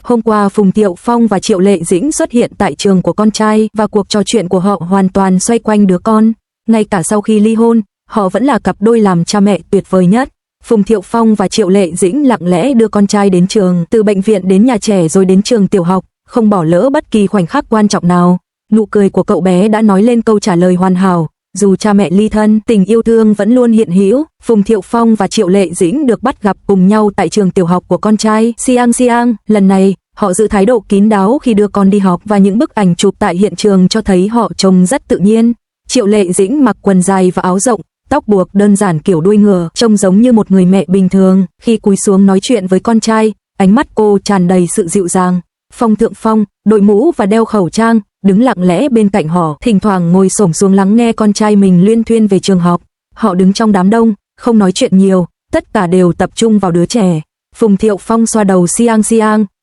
Hôm qua Phùng Thiệu Phong và Triệu Lệ Dĩnh xuất hiện tại trường của con trai và cuộc trò chuyện của họ hoàn toàn xoay quanh đứa con. Ngay cả sau khi ly hôn, họ vẫn là cặp đôi làm cha mẹ tuyệt vời nhất. Phùng Thiệu Phong và Triệu Lệ Dĩnh lặng lẽ đưa con trai đến trường, từ bệnh viện đến nhà trẻ rồi đến trường tiểu học, không bỏ lỡ bất kỳ khoảnh khắc quan trọng nào. Nụ cười của cậu bé đã nói lên câu trả lời hoàn hảo. Dù cha mẹ ly thân, tình yêu thương vẫn luôn hiện hữu. Phùng Thiệu Phong và Triệu Lệ Dĩnh được bắt gặp cùng nhau tại trường tiểu học của con trai. Siang, lần này, họ giữ thái độ kín đáo khi đưa con đi học và những bức ảnh chụp tại hiện trường cho thấy họ trông rất tự nhiên. Triệu Lệ Dĩnh mặc quần dài và áo rộng, tóc buộc đơn giản kiểu đuôi ngựa, trông giống như một người mẹ bình thường. Khi cúi xuống nói chuyện với con trai, ánh mắt cô tràn đầy sự dịu dàng. Phong Thượng Phong, đội mũ và đeo khẩu trang, đứng lặng lẽ bên cạnh họ, thỉnh thoảng ngồi xổm xuống lắng nghe con trai mình luyên thuyên về trường học. Họ đứng trong đám đông, không nói chuyện nhiều, tất cả đều tập trung vào đứa trẻ. Phùng Thiệu Phong xoa đầu Siang,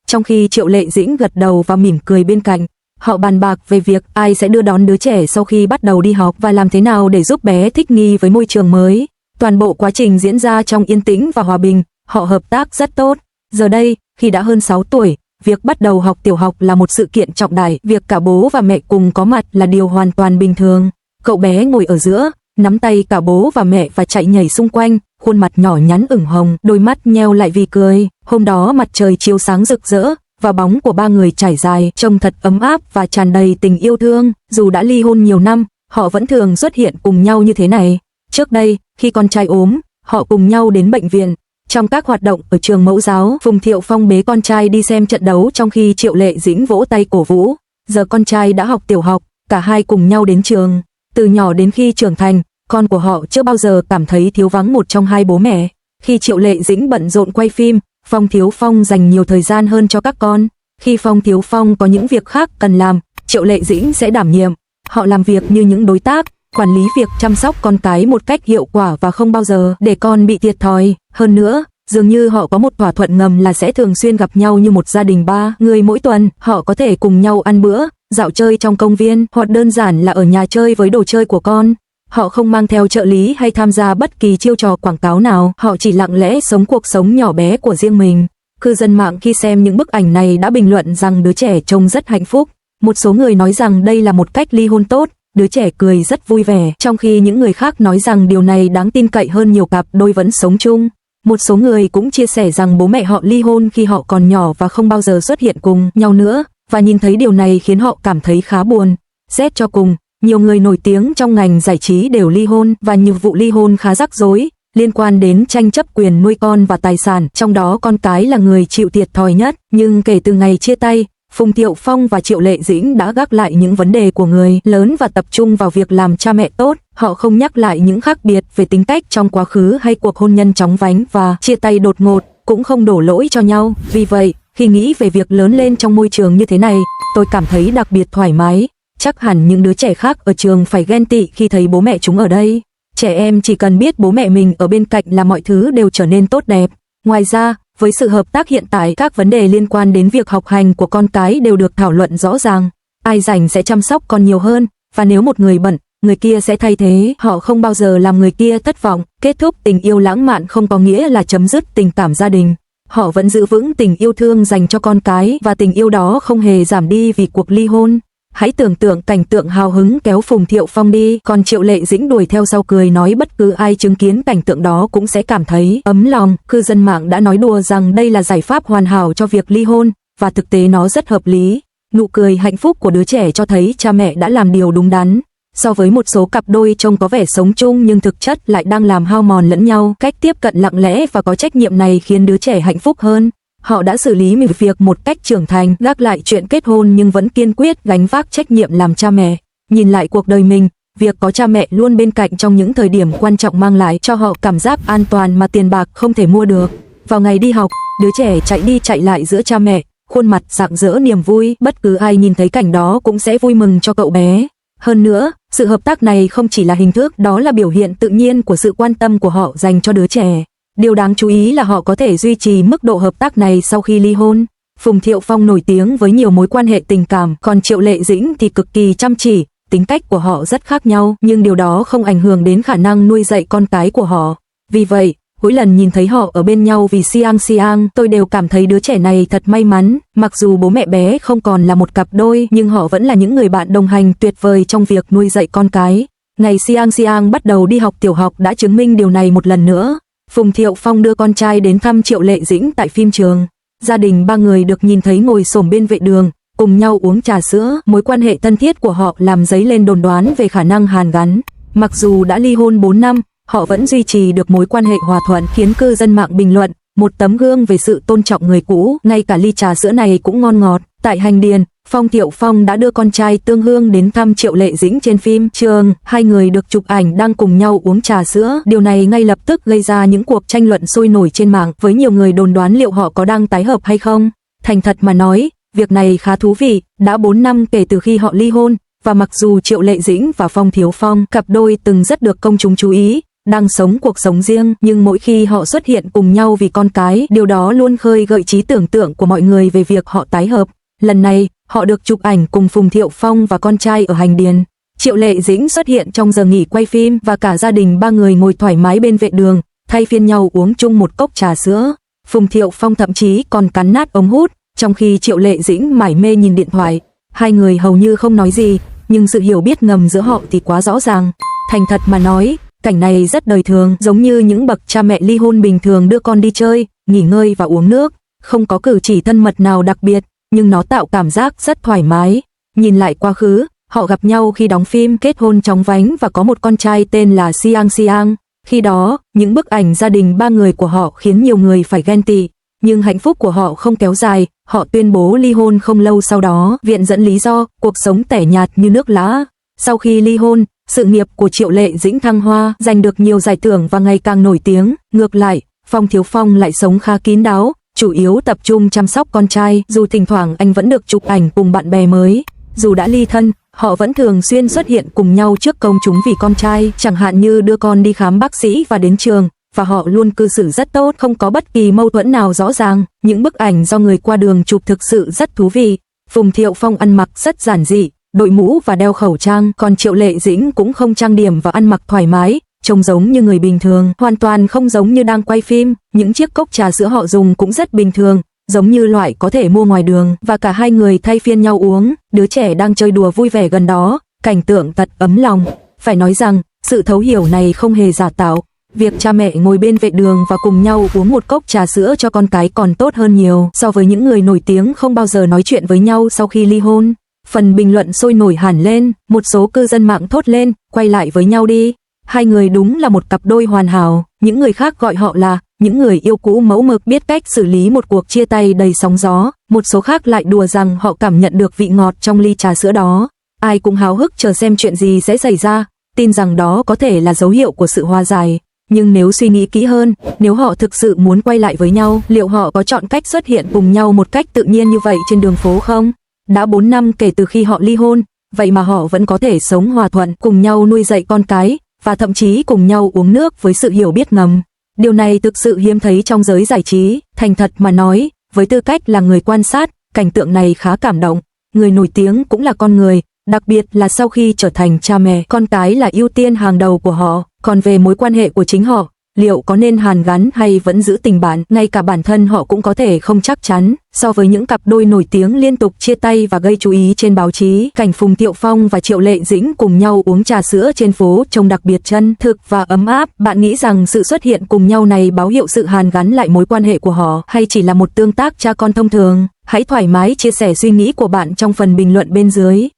trong khi Triệu Lệ Dĩnh gật đầu và mỉm cười bên cạnh. Họ bàn bạc về việc ai sẽ đưa đón đứa trẻ sau khi bắt đầu đi học và làm thế nào để giúp bé thích nghi với môi trường mới. Toàn bộ quá trình diễn ra trong yên tĩnh và hòa bình, họ hợp tác rất tốt. Giờ đây, khi đã hơn 6 tuổi, việc bắt đầu học tiểu học là một sự kiện trọng đại, việc cả bố và mẹ cùng có mặt là điều hoàn toàn bình thường. Cậu bé ngồi ở giữa, nắm tay cả bố và mẹ và chạy nhảy xung quanh, khuôn mặt nhỏ nhắn ửng hồng, đôi mắt nheo lại vì cười. Hôm đó mặt trời chiếu sáng rực rỡ, và bóng của ba người trải dài, trông thật ấm áp và tràn đầy tình yêu thương. Dù đã ly hôn nhiều năm, họ vẫn thường xuất hiện cùng nhau như thế này. Trước đây, khi con trai ốm, họ cùng nhau đến bệnh viện. Trong các hoạt động ở trường mẫu giáo, Phùng Thiệu Phong bế con trai đi xem trận đấu trong khi Triệu Lệ Dĩnh vỗ tay cổ vũ. Giờ con trai đã học tiểu học, cả hai cùng nhau đến trường. Từ nhỏ đến khi trưởng thành, con của họ chưa bao giờ cảm thấy thiếu vắng một trong hai bố mẹ. Khi Triệu Lệ Dĩnh bận rộn quay phim, Phong Thiếu Phong dành nhiều thời gian hơn cho các con. Khi Phong Thiếu Phong có những việc khác cần làm, Triệu Lệ Dĩnh sẽ đảm nhiệm. Họ làm việc như những đối tác, quản lý việc chăm sóc con cái một cách hiệu quả và không bao giờ để con bị thiệt thòi. Hơn nữa, dường như họ có một thỏa thuận ngầm là sẽ thường xuyên gặp nhau như một gia đình ba người mỗi tuần. Họ có thể cùng nhau ăn bữa, dạo chơi trong công viên, hoặc đơn giản là ở nhà chơi với đồ chơi của con. Họ không mang theo trợ lý hay tham gia bất kỳ chiêu trò quảng cáo nào, họ chỉ lặng lẽ sống cuộc sống nhỏ bé của riêng mình. Cư dân mạng khi xem những bức ảnh này đã bình luận rằng đứa trẻ trông rất hạnh phúc. Một số người nói rằng đây là một cách ly hôn tốt, đứa trẻ cười rất vui vẻ, trong khi những người khác nói rằng điều này đáng tin cậy hơn nhiều cặp đôi vẫn sống chung. Một số người cũng chia sẻ rằng bố mẹ họ ly hôn khi họ còn nhỏ và không bao giờ xuất hiện cùng nhau nữa, và nhìn thấy điều này khiến họ cảm thấy khá buồn. Xét cho cùng, nhiều người nổi tiếng trong ngành giải trí đều ly hôn và nhiều vụ ly hôn khá rắc rối, liên quan đến tranh chấp quyền nuôi con và tài sản, trong đó con cái là người chịu thiệt thòi nhất. Nhưng kể từ ngày chia tay, Phùng Thiệu Phong và Triệu Lệ Dĩnh đã gác lại những vấn đề của người lớn và tập trung vào việc làm cha mẹ tốt. Họ không nhắc lại những khác biệt về tính cách trong quá khứ hay cuộc hôn nhân chóng vánh và chia tay đột ngột, cũng không đổ lỗi cho nhau. Vì vậy, khi nghĩ về việc lớn lên trong môi trường như thế này, tôi cảm thấy đặc biệt thoải mái. Chắc hẳn những đứa trẻ khác ở trường phải ghen tị khi thấy bố mẹ chúng ở đây. Trẻ em chỉ cần biết bố mẹ mình ở bên cạnh là mọi thứ đều trở nên tốt đẹp. Ngoài ra, với sự hợp tác hiện tại, các vấn đề liên quan đến việc học hành của con cái đều được thảo luận rõ ràng. Ai rảnh sẽ chăm sóc con nhiều hơn, và nếu một người bận, người kia sẽ thay thế. Họ không bao giờ làm người kia thất vọng. Kết thúc tình yêu lãng mạn không có nghĩa là chấm dứt tình cảm gia đình. Họ vẫn giữ vững tình yêu thương dành cho con cái, và tình yêu đó không hề giảm đi vì cuộc ly hôn. Hãy tưởng tượng cảnh tượng hào hứng kéo Phùng Thiệu Phong đi, còn Triệu Lệ Dĩnh đuổi theo sau cười nói bất cứ ai chứng kiến cảnh tượng đó cũng sẽ cảm thấy ấm lòng. Cư dân mạng đã nói đùa rằng đây là giải pháp hoàn hảo cho việc ly hôn, và thực tế nó rất hợp lý. Nụ cười hạnh phúc của đứa trẻ cho thấy cha mẹ đã làm điều đúng đắn. So với một số cặp đôi trông có vẻ sống chung nhưng thực chất lại đang làm hao mòn lẫn nhau, cách tiếp cận lặng lẽ và có trách nhiệm này khiến đứa trẻ hạnh phúc hơn. Họ đã xử lý việc một cách trưởng thành, gác lại chuyện kết hôn nhưng vẫn kiên quyết gánh vác trách nhiệm làm cha mẹ. Nhìn lại cuộc đời mình, việc có cha mẹ luôn bên cạnh trong những thời điểm quan trọng mang lại cho họ cảm giác an toàn mà tiền bạc không thể mua được. Vào ngày đi học, đứa trẻ chạy đi chạy lại giữa cha mẹ, khuôn mặt rạng rỡ niềm vui, bất cứ ai nhìn thấy cảnh đó cũng sẽ vui mừng cho cậu bé. Hơn nữa, sự hợp tác này không chỉ là hình thức, đó là biểu hiện tự nhiên của sự quan tâm của họ dành cho đứa trẻ. Điều đáng chú ý là họ có thể duy trì mức độ hợp tác này sau khi ly hôn. Phùng Thiệu Phong nổi tiếng với nhiều mối quan hệ tình cảm, còn Triệu Lệ Dĩnh thì cực kỳ chăm chỉ. Tính cách của họ rất khác nhau, nhưng điều đó không ảnh hưởng đến khả năng nuôi dạy con cái của họ. Vì vậy, Mỗi lần nhìn thấy họ ở bên nhau vì Xiang Xiang, tôi đều cảm thấy đứa trẻ này thật may mắn. Mặc dù bố mẹ bé không còn là một cặp đôi, nhưng họ vẫn là những người bạn đồng hành tuyệt vời trong việc nuôi dạy con cái. Ngày Xiang Xiang bắt đầu đi học tiểu học đã chứng minh điều này một lần nữa. Phùng Thiệu Phong đưa con trai đến thăm Triệu Lệ Dĩnh tại phim trường. Gia đình ba người được nhìn thấy ngồi xổm bên vệ đường, cùng nhau uống trà sữa. Mối quan hệ thân thiết của họ làm dấy lên đồn đoán về khả năng hàn gắn. Mặc dù đã ly hôn 4 năm, họ vẫn duy trì được mối quan hệ hòa thuận, khiến cư dân mạng bình luận, một tấm gương về sự tôn trọng người cũ. Ngay cả ly trà sữa này cũng ngon ngọt. Tại hành điền, Phong Thiệu Phong đã đưa con trai Tương Hương đến thăm Triệu Lệ Dĩnh trên phim trường. Hai người được chụp ảnh đang cùng nhau uống trà sữa. Điều này ngay lập tức gây ra những cuộc tranh luận sôi nổi trên mạng, với nhiều người đồn đoán liệu họ có đang tái hợp hay không. Thành thật mà nói, việc này khá thú vị. Đã 4 năm kể từ khi họ ly hôn, và mặc dù Triệu Lệ Dĩnh và Phong Thiệu Phong, cặp đôi từng rất được công chúng chú ý, đang sống cuộc sống riêng, nhưng mỗi khi họ xuất hiện cùng nhau vì con cái, điều đó luôn khơi gợi trí tưởng tượng của mọi người về việc họ tái hợp. Lần này, họ được chụp ảnh cùng Phùng Thiệu Phong và con trai ở hành điền. Triệu Lệ Dĩnh xuất hiện trong giờ nghỉ quay phim và cả gia đình ba người ngồi thoải mái bên vệ đường, thay phiên nhau uống chung một cốc trà sữa. Phùng Thiệu Phong thậm chí còn cắn nát ống hút, trong khi Triệu Lệ Dĩnh mải mê nhìn điện thoại. Hai người hầu như không nói gì, nhưng sự hiểu biết ngầm giữa họ thì quá rõ ràng. Thành thật mà nói, cảnh này rất đời thường, giống như những bậc cha mẹ ly hôn bình thường đưa con đi chơi, nghỉ ngơi và uống nước. Không có cử chỉ thân mật nào đặc biệt, nhưng nó tạo cảm giác rất thoải mái. Nhìn lại quá khứ, họ gặp nhau khi đóng phim, kết hôn chóng vánh và có một con trai tên là Xiang Xiang. Khi đó, những bức ảnh gia đình ba người của họ khiến nhiều người phải ghen tị. Nhưng hạnh phúc của họ không kéo dài, họ tuyên bố ly hôn không lâu sau đó, viện dẫn lý do cuộc sống tẻ nhạt như nước lã. Sau khi ly hôn, sự nghiệp của Triệu Lệ Dĩnh thăng hoa, giành được nhiều giải thưởng và ngày càng nổi tiếng. Ngược lại, Phong Thiệu Phong lại sống khá kín đáo, chủ yếu tập trung chăm sóc con trai, dù thỉnh thoảng anh vẫn được chụp ảnh cùng bạn bè mới. Dù đã ly thân, họ vẫn thường xuyên xuất hiện cùng nhau trước công chúng vì con trai, chẳng hạn như đưa con đi khám bác sĩ và đến trường, và họ luôn cư xử rất tốt, không có bất kỳ mâu thuẫn nào rõ ràng. Những bức ảnh do người qua đường chụp thực sự rất thú vị. Phùng Thiệu Phong ăn mặc rất giản dị, đội mũ và đeo khẩu trang, còn Triệu Lệ Dĩnh cũng không trang điểm và ăn mặc thoải mái, trông giống như người bình thường, hoàn toàn không giống như đang quay phim. Những chiếc cốc trà sữa họ dùng cũng rất bình thường, giống như loại có thể mua ngoài đường, và cả hai người thay phiên nhau uống. Đứa trẻ đang chơi đùa vui vẻ gần đó, cảnh tượng thật ấm lòng. Phải nói rằng, sự thấu hiểu này không hề giả tạo. Việc cha mẹ ngồi bên vệ đường và cùng nhau uống một cốc trà sữa cho con cái còn tốt hơn nhiều so với những người nổi tiếng không bao giờ nói chuyện với nhau sau khi ly hôn. Phần bình luận sôi nổi hẳn lên, một số cư dân mạng thốt lên, quay lại với nhau đi. Hai người đúng là một cặp đôi hoàn hảo. Những người khác gọi họ là những người yêu cũ mẫu mực, biết cách xử lý một cuộc chia tay đầy sóng gió. Một số khác lại đùa rằng họ cảm nhận được vị ngọt trong ly trà sữa đó. Ai cũng háo hức chờ xem chuyện gì sẽ xảy ra, tin rằng đó có thể là dấu hiệu của sự hòa giải. Nhưng nếu suy nghĩ kỹ hơn, nếu họ thực sự muốn quay lại với nhau, liệu họ có chọn cách xuất hiện cùng nhau một cách tự nhiên như vậy trên đường phố không? Đã 4 năm kể từ khi họ ly hôn, vậy mà họ vẫn có thể sống hòa thuận, cùng nhau nuôi dạy con cái, và thậm chí cùng nhau uống nước với sự hiểu biết ngầm. Điều này thực sự hiếm thấy trong giới giải trí. Thành thật mà nói, với tư cách là người quan sát, cảnh tượng này khá cảm động. Người nổi tiếng cũng là con người, đặc biệt là sau khi trở thành cha mẹ, con cái là ưu tiên hàng đầu của họ. Còn về mối quan hệ của chính họ, liệu có nên hàn gắn hay vẫn giữ tình bạn, ngay cả bản thân họ cũng có thể không chắc chắn. So với những cặp đôi nổi tiếng liên tục chia tay và gây chú ý trên báo chí, cảnh Phùng Thiệu Phong và Triệu Lệ Dĩnh cùng nhau uống trà sữa trên phố trông đặc biệt chân thực và ấm áp. Bạn nghĩ rằng sự xuất hiện cùng nhau này báo hiệu sự hàn gắn lại mối quan hệ của họ, hay chỉ là một tương tác cha con thông thường? Hãy thoải mái chia sẻ suy nghĩ của bạn trong phần bình luận bên dưới.